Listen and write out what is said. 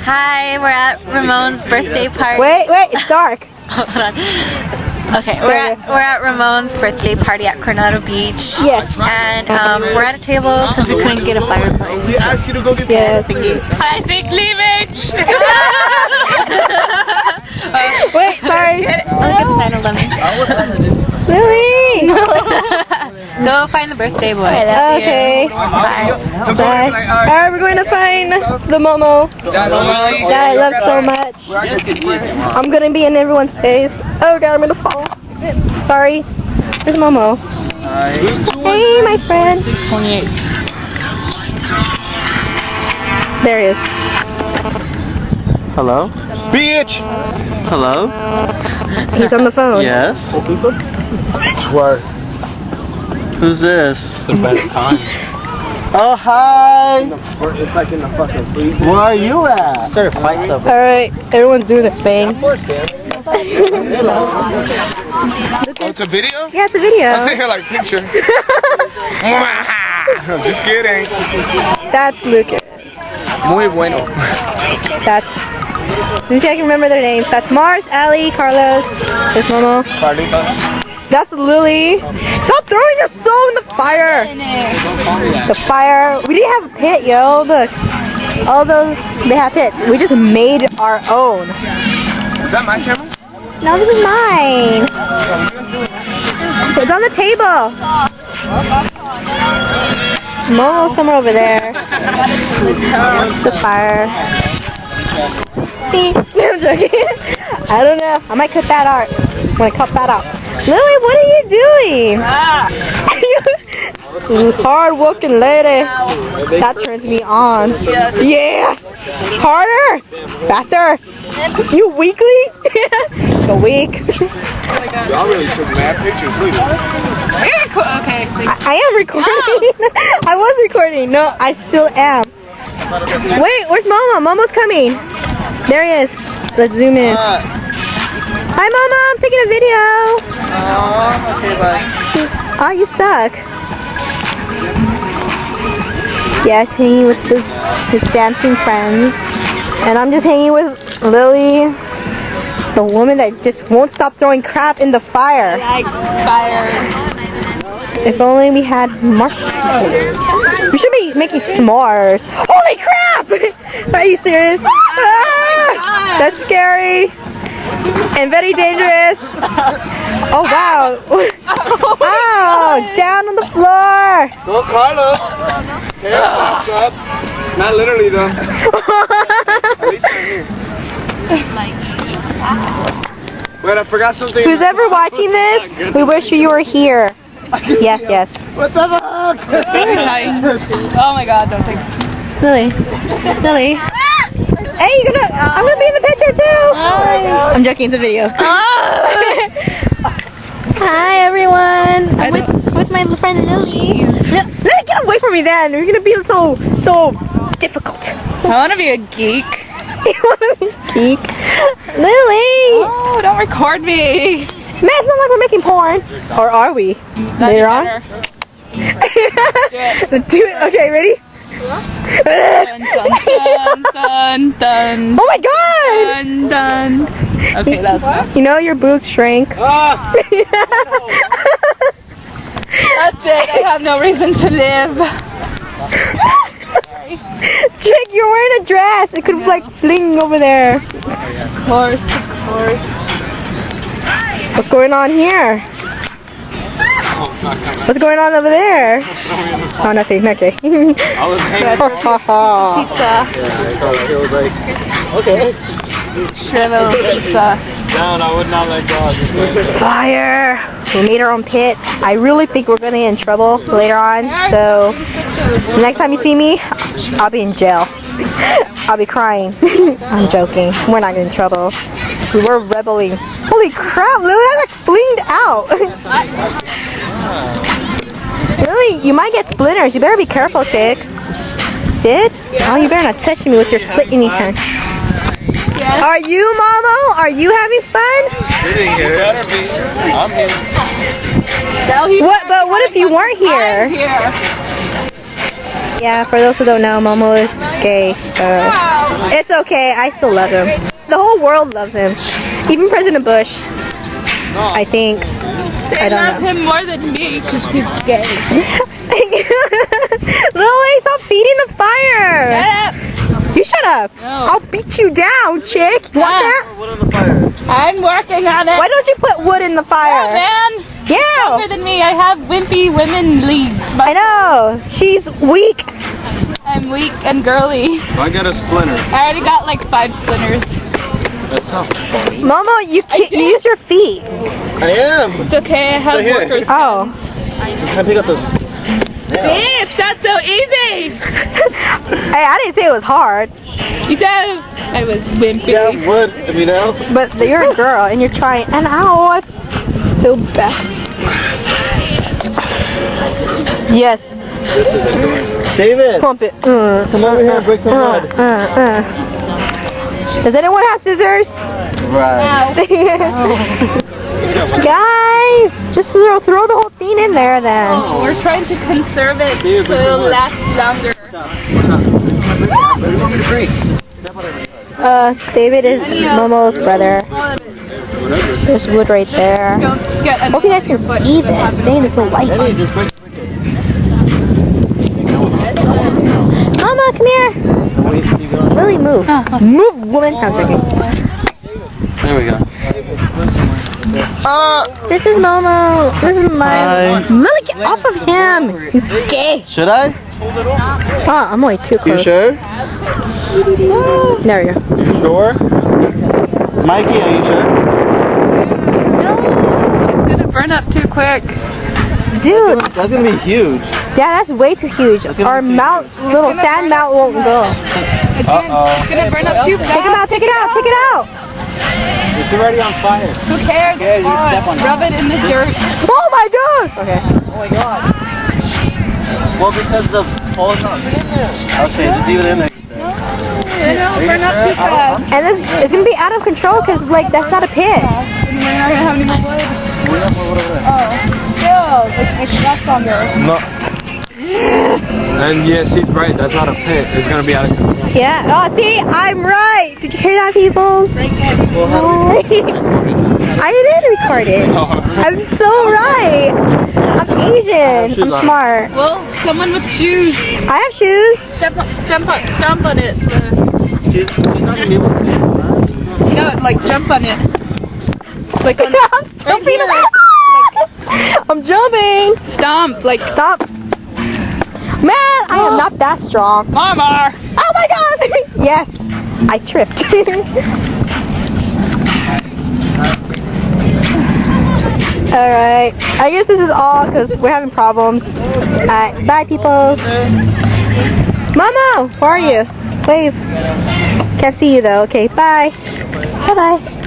Hi, we're at Ramon's birthday party. Wait, it's dark. Hold on. Okay, we're at Ramon's birthday party at Coronado Beach. Yes. And we're at a table because we couldn't get a fireplace. We asked you to go get I think cleavage! Wait, sorry. Look at 9/11. Lily! Go find the birthday boy. Okay. Bye. Bye. Alright, we're going to find the Momo that I love so much. I'm gonna be in everyone's face. Oh god, I'm gonna fall. Sorry. There's Momo. Hey, my friend. 628. There he is. Hello? Bitch! Hello? He's on the phone. Yes? What? Who's this? The best time. Oh, hi! It's like in the fucking freezer. Where are you at? Start fighting stuff. Alright, everyone's doing their thing. Oh, it's a video? Yeah, it's a video. I'll sit here like picture. Just kidding. That's Lucas. Muy bueno. That's... Let me see if I can remember their names. That's Mars, Ali, Carlos, there's Momo. That's Lily. Stop throwing your soul in the fire! The fire. We didn't have a pit, yo. Look. All those, they have pits. We just made our own. Is that my camera? No, this is mine. It's on the table. Momo's somewhere over there. The fire. I'm joking. I don't know. I might cut that out. I'm gonna cut that out. Lily, what are you doing? Hard working lady. That turns me on. Yeah. Harder. Faster. You weakly? So weak. Y'all really took mad pictures, look. Okay. I am recording. I was recording. No, I still am. Wait, where's Momo? Momo's coming. There he is. Let's zoom in. Hi, Momo. I'm taking a video. Oh, okay, bye. Oh, you suck. Yeah, he's hanging with his dancing friends. And I'm just hanging with Lily, the woman that just won't stop throwing crap in the fire. Like fire. If only we had marshmallows. We should be making s'mores. Holy crap! Are you serious? Ah, that's scary. And very dangerous. Oh wow. Oh, down on the floor. Go, Carlos. Tear the box up. Not literally, though. At least right here. Wait, I forgot something. Who's ever watching this, we wish you were here. Yes, yes. What the fuck? Oh my god, don't think. Lily. Lily. Hey, I'm gonna be in the picture too. I'm joking, it's a video. Hi everyone. I'm with my friend Lily. Lily, get away from me then. You're gonna be so difficult. I want to be a geek. You wanna be a geek? Lily! Oh, don't record me. Man, it's not like we're making porn. Or are we? Later on? Let's do it. Okay, ready? Dun, dun, dun, dun. Oh my god! Dun, dun. Okay, that's good. You know your boobs shrank. That's it. I have no reason to live. Chick, you're wearing a dress. It could like fling over there. Of course. What's going on here? What's going on over there? Oh, nothing. Okay. I was hanging. Pizza. It was like, okay. Shrivel pizza. Down, I would not let go. Fire! We made our own pit. I really think we're gonna get in trouble later on. So next time you see me, I'll be in jail. I'll be crying. I'm joking. We're not getting in trouble. We were rebelling. Holy crap, Lily, that like flinged out. Lily, you might get splinters. You better be careful, chick. Did? Oh, you better not touch me with your split in your hand. Yes. Are you, Momo? Are you having fun? Sitting here. Better be. I'm here. What? But what if you weren't here? I'm here. Yeah, for those who don't know, Momo is gay. It's okay, I still love him. The whole world loves him. Even President Bush. I think. I don't love know. him more than me because he's gay. Lily, stop feeding the fire! Shut up! You shut up! No. I'll beat you down, chick! You want that? Wood on the fire. I'm working on it. Why don't you put wood in the fire? Man, Yeah! younger than me. I have wimpy women league. I know! She's weak! I'm weak and girly. I got a splinter. I already got like 5 splinters. That's not funny. Momo, you can't use your feet! I am. It's okay. I have Right here. workers. Oh. Can I pick up the... See, it's not so easy. Hey, I didn't say it was hard. You said I was wimpy. Yeah, wood. You know? But you're a girl and you're trying, and ow, I feel bad. Yes, David, pump it. come over here and break some wood. Does anyone have scissors? Right. Guys, just throw the whole thing in there then. Oh, we're trying to conserve it Here, so bring it'll some wood. last longer. Where do you want me to break? David is Momo's brother. All of it. There's wood right there. Don't get Hope you guys can see this. Dang, it's so light. Hey, just break. Mama, come here. Wait, keep going. Lily, move. Move, woman. I'm joking. There we go. This is Momo. This is my... Hi. Lily, get off of him. You gay. Should I? Oh, I'm way too You close. sure? There we go. You sure? Mikey, are you sure? No, it's gonna burn up too quick. Dude, That's gonna be huge. yeah, that's way too huge. Our mount, little sand mount won't go. Uh-oh. It's gonna burn up too fast. Take him out, take it out, take it out. It's already on fire. Who cares? Yeah, you step on it. Rub it in the dirt. Oh my god. Okay. Oh my god. Well, because the pole's not in there. Okay, just leave it in there. It'll burn up too fast. And this, it's gonna be out of control because, like, that's not a pit. And we're not gonna have any more wood. We have more wood over there. Oh, still, it's not longer. No. And yeah, she's right. That's not a pit. It's gonna be out of control. Yeah. Oh, see, I'm right. Did you hear that, people? Well, how do we I did record it. I'm so right. I'm Asian. I'm smart. Well, someone with shoes. I have shoes. Jump on it. She's not gonna be able to. No, like jump on it. Like on I'm jumping. I'm jumping. stomp. Like Stop. Man, I am not that strong. Mama. Oh my god! Yes, I tripped. Alright, I guess this is all because we're having problems. Alright, bye people. Momo, where are you? Wave. Can't see you though. Okay, bye. Bye bye.